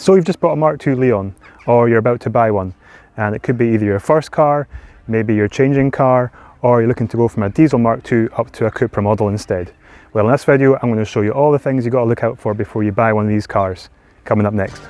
So you've just bought a Mark II Leon, or you're about to buy one, and it could be either your first car, maybe you're changing car, or you're looking to go from a diesel Mark II up to a Cupra model instead. Well, in this video I'm going to show you all the things you've got to look out for before you buy one of these cars. Coming up next.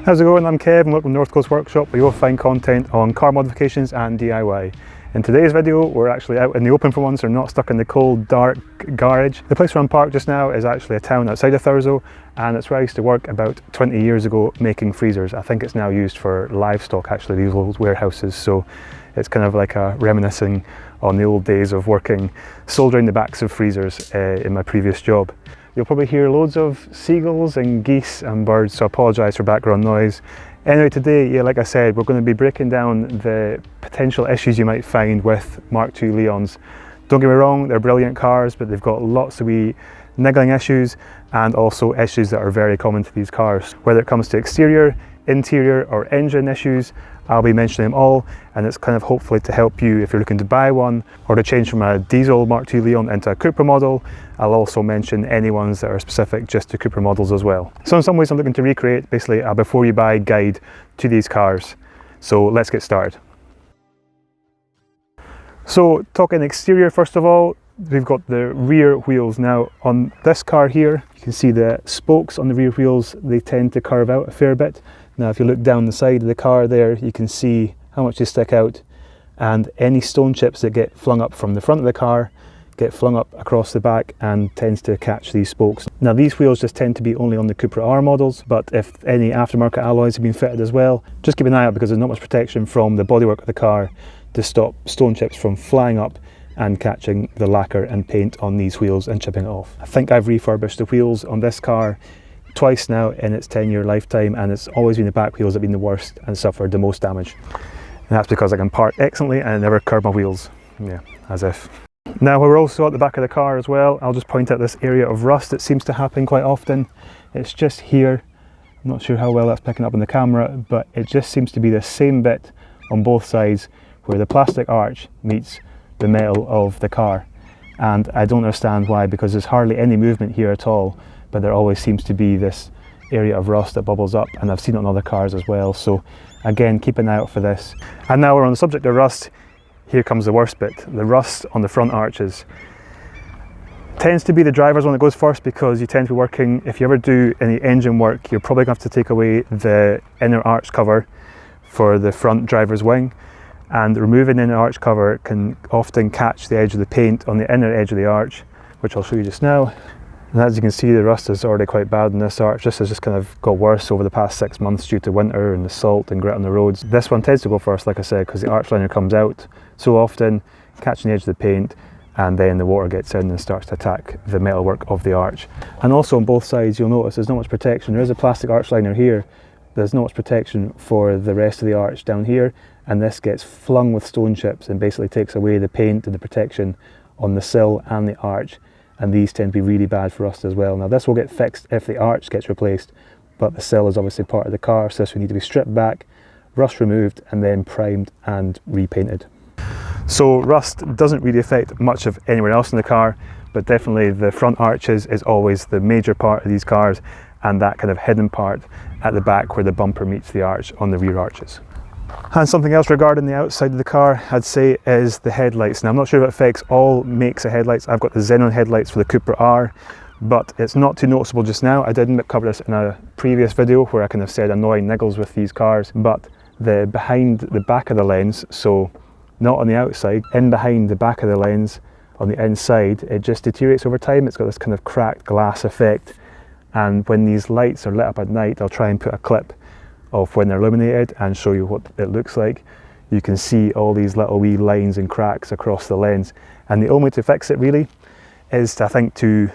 How's it going? I'm Kev and welcome to North Coast Workshop, where you'll find content on car modifications and DIY. In today's video, we're actually out in the open for once, we're not stuck in the cold, dark garage. The place where I'm parked just now is actually a town outside of Thurso, and it's where I used to work about 20 years ago making freezers. I think it's now used for livestock, actually, these old warehouses, so it's kind of like a reminiscing on the old days of working, soldering the backs of freezers in my previous job. You'll probably hear loads of seagulls and geese and birds, so I apologise for background noise. Anyway, today, yeah, like I said, we're going to be breaking down the potential issues you might find with Mark II Leons. Don't get me wrong, they're brilliant cars, but they've got lots of wee niggling issues and also issues that are very common to these cars. Whether it comes to exterior, interior or engine issues, I'll be mentioning them all, and it's kind of hopefully to help you if you're looking to buy one or to change from a diesel Mark II Leon into a Cupra model. I'll also mention any ones that are specific just to Cupra models as well. So in some ways I'm looking to recreate basically a before you buy guide to these cars. So let's get started. So talking exterior first of all, we've got the rear wheels. Now on this car here, you can see the spokes on the rear wheels, they tend to curve out a fair bit. Now if you look down the side of the car there, you can see how much they stick out, and any stone chips that get flung up from the front of the car get flung up across the back and tends to catch these spokes. Now these wheels just tend to be only on the Cupra R models, but if any aftermarket alloys have been fitted as well, just keep an eye out because there's not much protection from the bodywork of the car to stop stone chips from flying up and catching the lacquer and paint on these wheels and chipping it off. I think I've refurbished the wheels on this car twice now in its 10-year lifetime, and it's always been the back wheels that have been the worst and suffered the most damage. And that's because I can park excellently and I never curb my wheels. Yeah, as if. Now we're also at the back of the car as well. I'll just point out this area of rust that seems to happen quite often. It's just here. I'm not sure how well that's picking up on the camera, but it just seems to be the same bit on both sides where the plastic arch meets the metal of the car. And I don't understand why, because there's hardly any movement here at all, but there always seems to be this area of rust that bubbles up, and I've seen it on other cars as well. So again, keep an eye out for this. And now we're on the subject of rust. Here comes the worst bit, the rust on the front arches. Tends to be the driver's one that goes first, because you tend to be working, if you ever do any engine work, you're probably going to have to take away the inner arch cover for the front driver's wing, and removing the inner arch cover can often catch the edge of the paint on the inner edge of the arch, which I'll show you just now. And as you can see, the rust is already quite bad in this arch. This has just kind of got worse over the past 6 months due to winter and the salt and grit on the roads. This one tends to go first, like I said, because the arch liner comes out so often, catching the edge of the paint, and then the water gets in and starts to attack the metalwork of the arch. And also on both sides, you'll notice there's not much protection. There is a plastic arch liner here. There's not much protection for the rest of the arch down here, and this gets flung with stone chips and basically takes away the paint and the protection on the sill and the arch. And these tend to be really bad for rust as well. Now this will get fixed if the arch gets replaced, but the sill is obviously part of the car, so this will need to be stripped back, rust removed, and then primed and repainted. So rust doesn't really affect much of anywhere else in the car, but definitely the front arches is always the major part of these cars, and that kind of hidden part at the back where the bumper meets the arch on the rear arches. And something else regarding the outside of the car, I'd say, is the headlights. Now I'm not sure if it affects all makes of headlights. I've got the Xenon headlights for the Cupra R, but it's not too noticeable just now. I did cover this in a previous video where I kind of said annoying niggles with these cars, but behind the back of the lens, so not on the outside, in behind the back of the lens on the inside, it just deteriorates over time. It's got this kind of cracked glass effect, and when these lights are lit up at night, I'll try and put a clip of when they're illuminated and show you what it looks like. You can see all these little wee lines and cracks across the lens, and the only way to fix it really is to, I think, to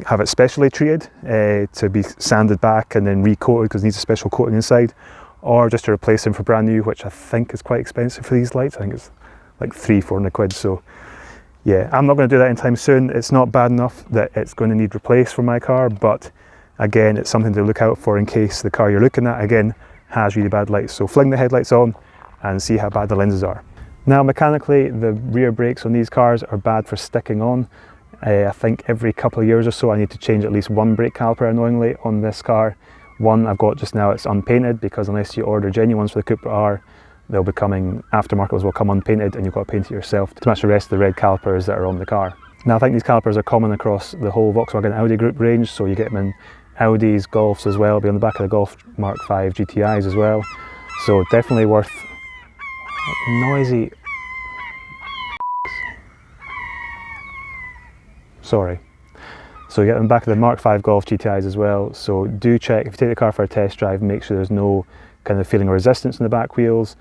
have it specially treated, to be sanded back and then recoated because it needs a special coating inside, or just to replace them for brand new, which I think is quite expensive for these lights. I think it's like 300-400 quid. So yeah, I'm not going to do that anytime soon. It's not bad enough that it's going to need replaced for my car, but Again, it's something to look out for in case the car you're looking at, again, has really bad lights. So fling the headlights on and see how bad the lenses are. Now mechanically, the rear brakes on these cars are bad for sticking on. I think every couple of years or so I need to change at least one brake caliper annoyingly on this car. One I've got just now, it's unpainted, because unless you order genuine ones for the Cupra R, they'll be coming, aftermarket ones will come unpainted and you've got to paint it yourself to match the rest of the red calipers that are on the car. Now I think these calipers are common across the whole Volkswagen Audi group range, so you get them in Audis, Golfs as well, be on the back of the Golf Mark 5 GTIs as well. So definitely worth noisy. Sorry. So you get them back of the Mark 5 Golf GTIs as well. So do check, if you take the car for a test drive, make sure there's no kind of feeling of resistance in the back wheels.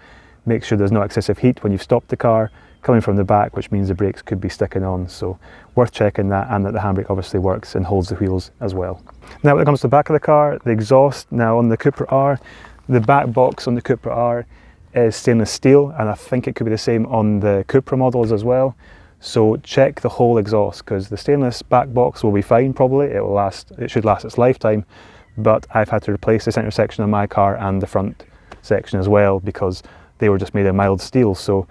Make sure there's no excessive heat when you've stopped the car coming from the back, which means the brakes could be sticking on. So worth checking that, and that the handbrake obviously works and holds the wheels as well. Now when it comes to the back of the car, the exhaust, now on the Cupra R, the back box on the Cupra R is stainless steel, and I think it could be the same on the Cupra models as well. So check the whole exhaust, because the stainless back box will be fine probably, it should last its lifetime, but I've had to replace the centre section of my car and the front section as well, because they were just made of mild steel. So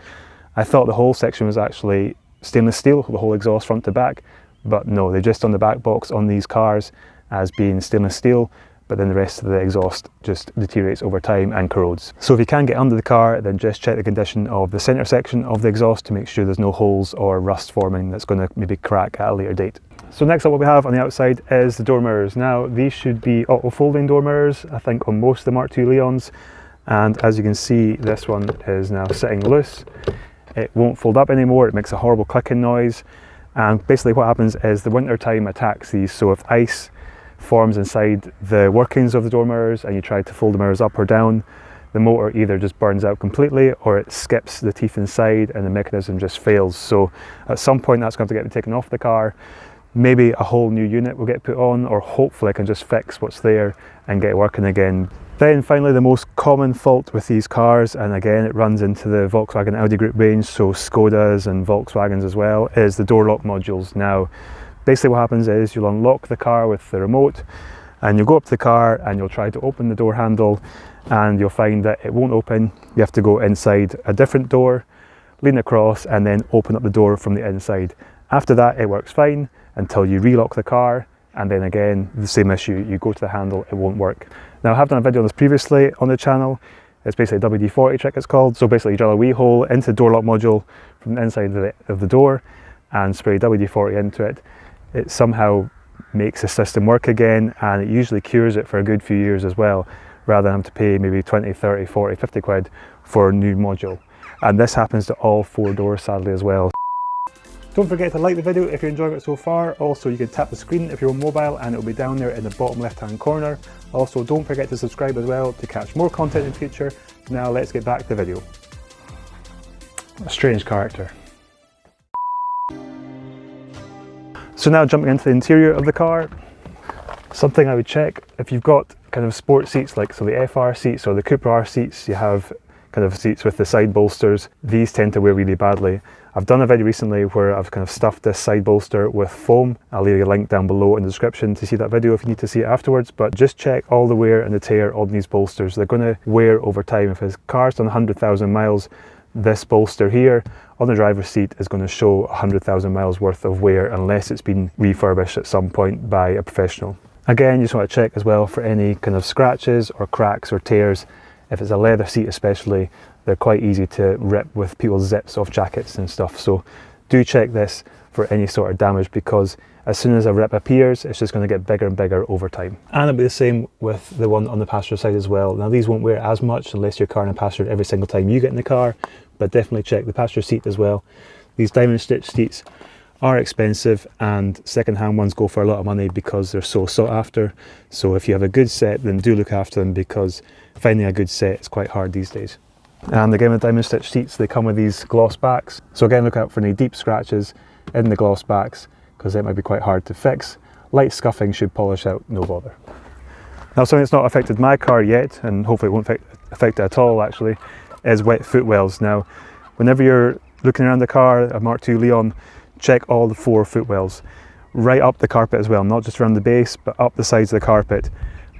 I thought the whole section was actually stainless steel, the whole exhaust front to back, but no, they're just on the back box on these cars as being stainless steel, but then the rest of the exhaust just deteriorates over time and corrodes. So if you can get under the car, then just check the condition of the centre section of the exhaust to make sure there's no holes or rust forming that's going to maybe crack at a later date. So next up, what we have on the outside is the door mirrors. Now these should be auto folding door mirrors, I think on most of the Mark II Leons, and as you can see, this one is now sitting loose. It won't fold up anymore, it makes a horrible clicking noise, and basically what happens is the winter time attacks these. So if ice forms inside the workings of the door mirrors and you try to fold the mirrors up or down, the motor either just burns out completely or it skips the teeth inside and the mechanism just fails. So at some point that's going to have to get taken off the car. Maybe a whole new unit will get put on, or hopefully I can just fix what's there and get it working again. Then finally, the most common fault with these cars, and again it runs into the Volkswagen Audi group range, so Skodas and Volkswagens as well, is the door lock modules. Now basically what happens is you'll unlock the car with the remote and you'll go up to the car and you'll try to open the door handle and you'll find that it won't open. You have to go inside a different door, lean across and then open up the door from the inside. After that it works fine until you relock the car, and then again the same issue, you go to the handle, it won't work. Now I have done a video on this previously on the channel. It's basically a WD-40 trick it's called. So basically you drill a wee hole into the door lock module from the inside of the door and spray WD-40 into it. It somehow makes the system work again, and it usually cures it for a good few years as well, rather than having to pay maybe 20, 30, 40, 50 quid for a new module. And this happens to all 4 doors sadly as well. Don't forget to like the video if you're enjoying it so far. Also, you can tap the screen if you're on mobile and it'll be down there in the bottom left hand corner. Also, don't forget to subscribe as well to catch more content in the future. Now let's get back to the video. A strange character. So now jumping into the interior of the car, something I would check if you've got kind of sport seats, like so the FR seats or the Cupra R seats, you have kind of seats with the side bolsters. These tend to wear really badly. I've done a video recently where I've kind of stuffed this side bolster with foam. I'll leave a link down below in the description to see that video if you need to see it afterwards, but just check all the wear and the tear on these bolsters. They're going to wear over time. If his car's done 100,000 miles, this bolster here on the driver's seat is going to show 100,000 miles worth of wear unless it's been refurbished at some point by a professional. Again, you just want to check as well for any kind of scratches or cracks or tears. If it's a leather seat especially, they're quite easy to rip with people's zips off jackets and stuff. So do check this for any sort of damage, because as soon as a rip appears, it's just going to get bigger and bigger over time. And it'll be the same with the one on the passenger side as well. Now these won't wear as much unless your car in a passenger every single time you get in the car, but definitely check the passenger seat as well. These diamond stitch seats are expensive and second-hand ones go for a lot of money because they're so sought after. So if you have a good set, then do look after them, because finding a good set is quite hard these days. And again, with diamond stitch seats, they come with these gloss backs. So again, look out for any deep scratches in the gloss backs, because that might be quite hard to fix. Light scuffing should polish out, no bother. Now something that's not affected my car yet, and hopefully it won't affect it at all actually, is wet footwells. Now, whenever you're looking around the car, a Mark II Leon, check all the 4 footwells. right up the carpet as well, not just around the base, but up the sides of the carpet,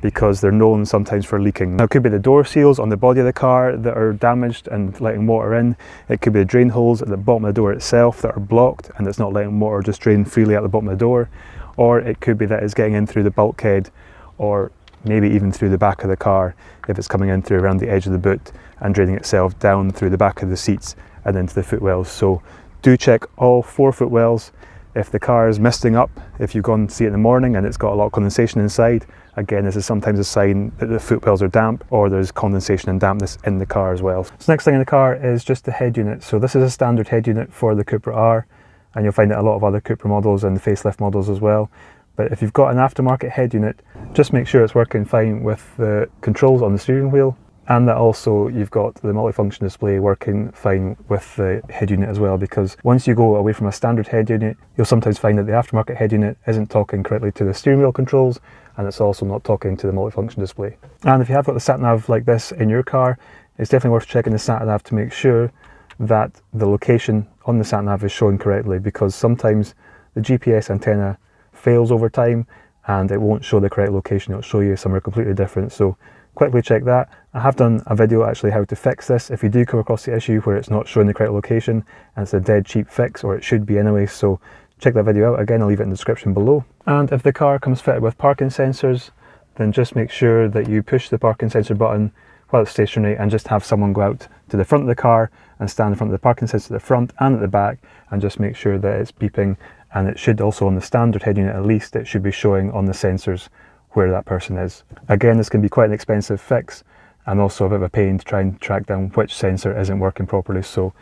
because they're known sometimes for leaking. Now, it could be the door seals on the body of the car that are damaged and letting water in. It could be the drain holes at the bottom of the door itself that are blocked and it's not letting water just drain freely out the bottom of the door. Or it could be that it's getting in through the bulkhead, or maybe even through the back of the car if it's coming in through around the edge of the boot and draining itself down through the back of the seats and into the footwells. So do check all 4 footwells. If the car is misting up, if you've gone to see it in the morning and it's got a lot of condensation inside, again, this is sometimes a sign that the footwells are damp or there's condensation and dampness in the car as well. So next thing in the car is just the head unit. So this is a standard head unit for the Cupra R, and you'll find it a lot of other Cupra models and facelift models as well. But if you've got an aftermarket head unit, just make sure it's working fine with the controls on the steering wheel, and that also you've got the multifunction display working fine with the head unit as well, because once you go away from a standard head unit, you'll sometimes find that the aftermarket head unit isn't talking correctly to the steering wheel controls, and it's also not talking to the multifunction display. And if you have got the sat-nav like this in your car, it's definitely worth checking the sat-nav to make sure that the location on the sat-nav is showing correctly, because sometimes the GPS antenna fails over time and it won't show the correct location, it'll show you somewhere completely different. So quickly check that. I have done a video actually how to fix this if you do come across the issue where it's not showing the correct location and it's a dead cheap fix, or it should be anyway, so check that video out. Again, I'll leave it in the description below. And if the car comes fitted with parking sensors, then just make sure that you push the parking sensor button while it's stationary and just have someone go out to the front of the car and stand in front of the parking sensor at the front and at the back and just make sure that it's beeping. And it should also, on the standard head unit at least, it should be showing on the sensors where that person is. Again, this can be quite an expensive fix and also a bit of a pain to try and track down which sensor isn't working properly. So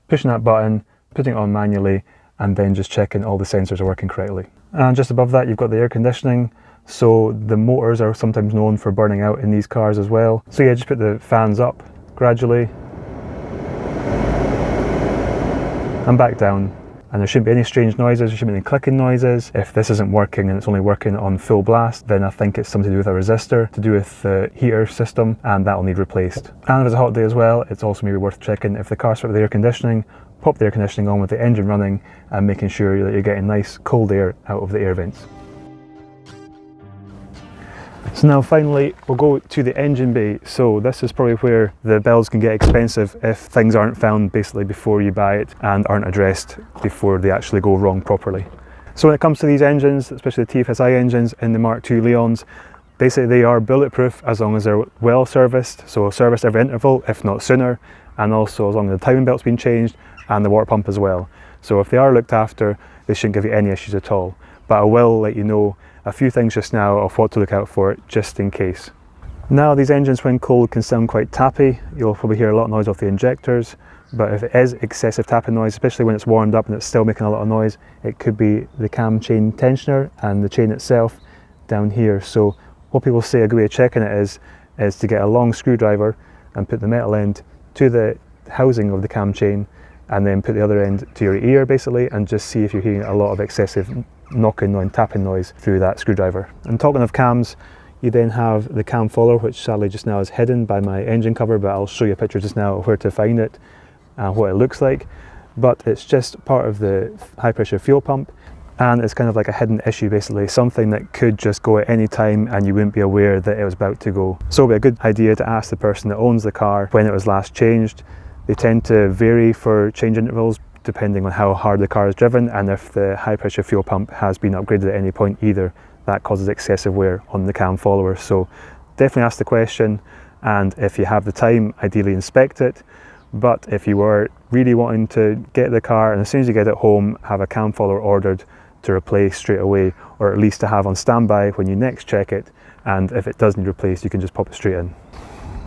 pushing that button, putting it on manually, and then just checking all the sensors are working correctly. And just above that, you've got the air conditioning. So the motors are sometimes known for burning out in these cars as well. So yeah, just put the fans up gradually and back down. And there shouldn't be any strange noises, there shouldn't be any clicking noises. If this isn't working and it's only working on full blast, then I think it's something to do with a resistor, to do with the heater system, and that'll need replaced. And if it's a hot day as well, it's also maybe worth checking if the car's fit with the air conditioning, pop the air conditioning on with the engine running and making sure that you're getting nice cold air out of the air vents. So now finally we'll go to the engine bay. So this is probably where the bills can get expensive if things aren't found basically before you buy it and aren't addressed before they actually go wrong properly. So when it comes to these engines, especially the TFSI engines in the Mk2 Leons, basically they are bulletproof as long as they're well serviced, so serviced every interval if not sooner, and also as long as the timing belt's been changed and the water pump as well. So if they are looked after, they shouldn't give you any issues at all. But I will let you know a few things just now of what to look out for just in case. Now these engines when cold can sound quite tappy. You'll probably hear a lot of noise off the injectors, but if it is excessive tapping noise, especially when it's warmed up and it's still making a lot of noise, it could be the cam chain tensioner and the chain itself down here. So what people say a good way of checking it is to get a long screwdriver and put the metal end to the housing of the cam chain and then put the other end to your ear basically, and just see if you're hearing a lot of excessive knocking and tapping noise through that screwdriver. And talking of cams, you then have the cam follower, which sadly just now is hidden by my engine cover, but I'll show you a picture just now of where to find it and what it looks like. But it's just part of the high pressure fuel pump, and it's kind of like a hidden issue basically, something that could just go at any time and you wouldn't be aware that it was about to go. So it'd be a good idea to ask the person that owns the car when it was last changed. They tend to vary for change intervals depending on how hard the car is driven and if the high pressure fuel pump has been upgraded at any point either. That causes excessive wear on the cam follower. So definitely ask the question, and if you have the time, ideally inspect it. But if you were really wanting to get the car and as soon as you get it home, have a cam follower ordered to replace straight away, or at least to have on standby when you next check it, and if it does need replaced you can just pop it straight in.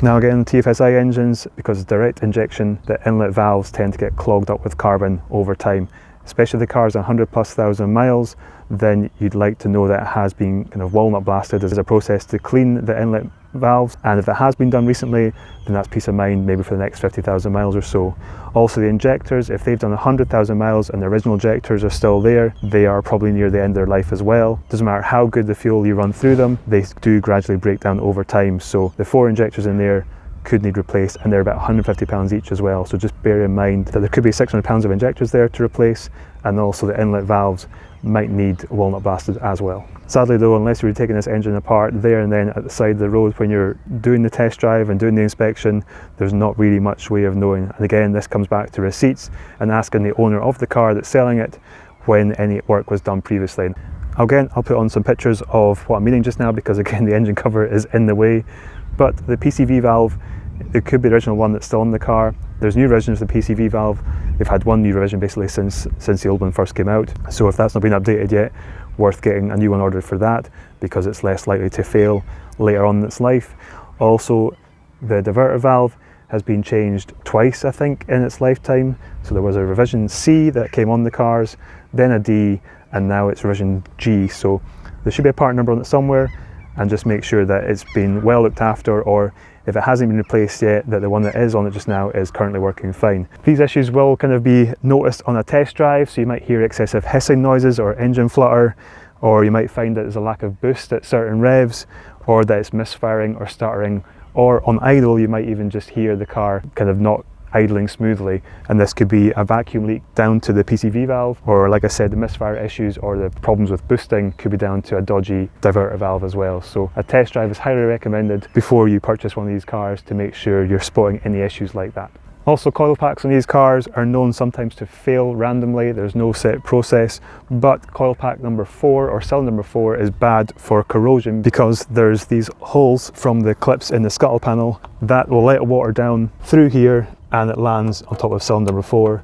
Now again, TFSI engines, because it's direct injection, the inlet valves tend to get clogged up with carbon over time. Especially if the car's 100,000+ miles, then you'd like to know that it has been kind of walnut blasted as a process to clean the inlet valves, and if it has been done recently, then that's peace of mind maybe for the next 50,000 miles or so. Also the injectors, if they've done 100,000 miles and the original injectors are still there, they are probably near the end of their life as well. Doesn't matter how good the fuel you run through them, they do gradually break down over time. So the 4 injectors in there could need replaced, and they're about £150 each as well. So just bear in mind that there could be £600 of injectors there to replace, and also the inlet valves might need walnut blasted as well. Sadly though, unless you're taking this engine apart there and then at the side of the road when you're doing the test drive and doing the inspection, there's not really much way of knowing. And again, this comes back to receipts and asking the owner of the car that's selling it when any work was done previously. Again, I'll put on some pictures of what I'm meaning just now, because again the engine cover is in the way. But the PCV valve, it could be the original one that's still on the car. There's new revisions of the PCV valve. They've had one new revision basically since the old one first came out. So if that's not been updated yet, worth getting a new one ordered for that, because it's less likely to fail later on in its life. Also, the diverter valve has been changed twice, I think, in its lifetime. So there was a revision C that came on the cars, then a D, and now it's revision G. So there should be a part number on it somewhere, and just make sure that it's been well looked after, or if it hasn't been replaced yet, that the one that is on it just now is currently working fine. These issues will kind of be noticed on a test drive, so you might hear excessive hissing noises or engine flutter, or you might find that there's a lack of boost at certain revs, or that it's misfiring or stuttering, or on idle you might even just hear the car kind of not idling smoothly, and this could be a vacuum leak down to the PCV valve, or like I said, the misfire issues or the problems with boosting could be down to a dodgy diverter valve as well. So a test drive is highly recommended before you purchase one of these cars to make sure you're spotting any issues like that. Also, coil packs on these cars are known sometimes to fail randomly. There's no set process, but coil pack number 4 or cylinder number 4 is bad for corrosion, because there's these holes from the clips in the scuttle panel that will let water down through here, and it lands on top of cylinder number 4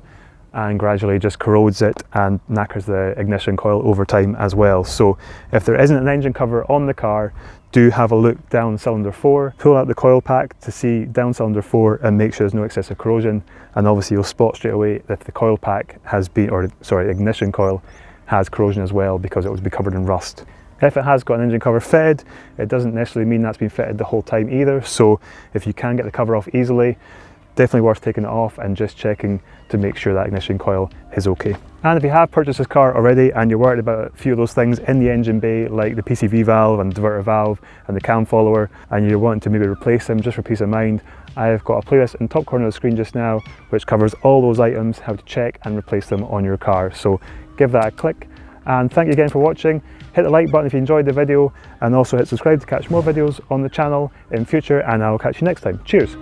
and gradually just corrodes it and knackers the ignition coil over time as well. So if there isn't an engine cover on the car, do have a look down cylinder 4, pull out the coil pack to see down cylinder 4 and make sure there's no excessive corrosion, and obviously you'll spot straight away if the coil pack has been, or sorry, ignition coil has corrosion as well, because it would be covered in rust. If it has got an engine cover fitted, it doesn't necessarily mean that's been fitted the whole time either, so if you can get the cover off easily, definitely worth taking it off and just checking to make sure that ignition coil is okay. And if you have purchased this car already and you're worried about a few of those things in the engine bay, like the PCV valve and diverter valve and the cam follower, and you're wanting to maybe replace them just for peace of mind, I've got a playlist in the top corner of the screen just now which covers all those items, how to check and replace them on your car. So give that a click, and thank you again for watching. Hit the like button if you enjoyed the video, and also hit subscribe to catch more videos on the channel in future, and I'll catch you next time. Cheers!